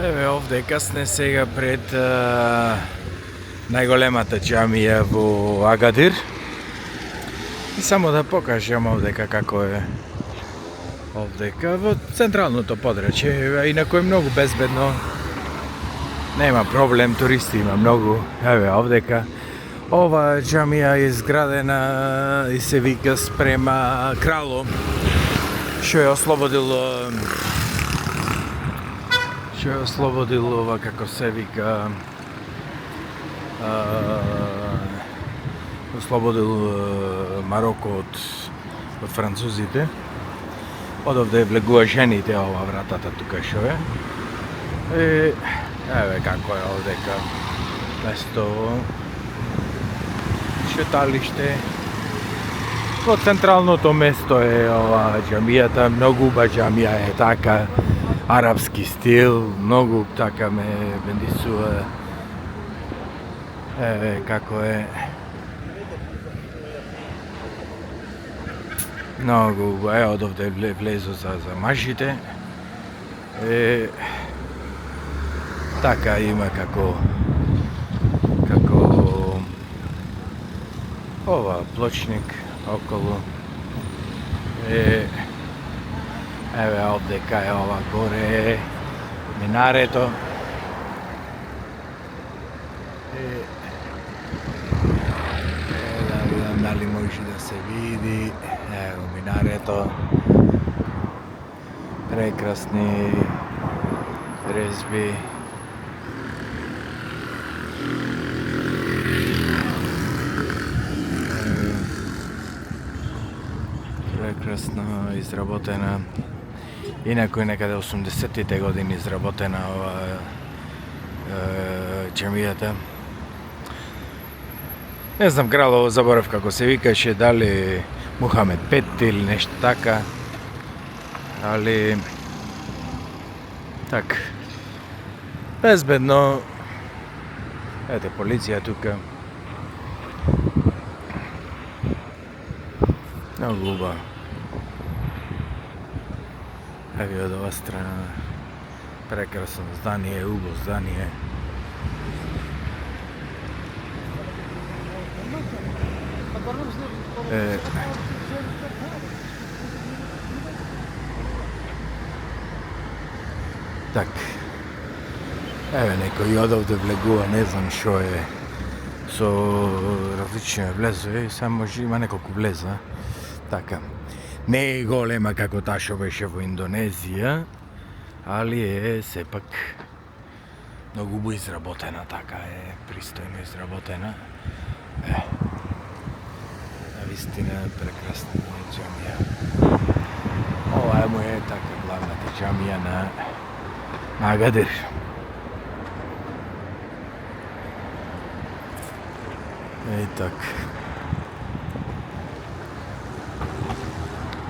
Еве овде касне сега пред најголемата џамија во Агадир. И само да покажам овдека како е овдека во централното подрачје, инаку е многу безбедно. Нема проблем, туристи има многу. Еве овдека ова џамија е изградена и се вика спрема крало што е ослободил ова, како се вика, ослободил Мароко од французите. Од овде влегува жените ова вратата тука што е. И еве како е овдека место шеталиште. Во централното место е ова џамијата, многу уба џамија е така, арапски стил, многу така ме бендисува. Еве како е. Многу, од овде влезу за мажите. Така има како ова плочник околу. Еве овдека е ова горе минарето. Да видам дали може да се види. Ево минарето. Прекрасни резби. Прекрасно изработена. Инаку некаде 80-тите години изработена ова џамијата. Не знам кралово, заборав како се викаше, дали Мухамед V или нешто така. Али так безбедно. Ете полиција тука. Многу убаво. Еве од ова страна прекрасно здание, убаво здание. Так. Еве некој од овде влегува, не знам шо е, со различни влезови, само може има неколку влеза. Така. Не е голема како таа што беше во Индонезија, али е сепак многу убаво изработена, така е пристојно изработена. Навистина прекрасна џамија. Ова му е така главната џамија на Агадир. И така.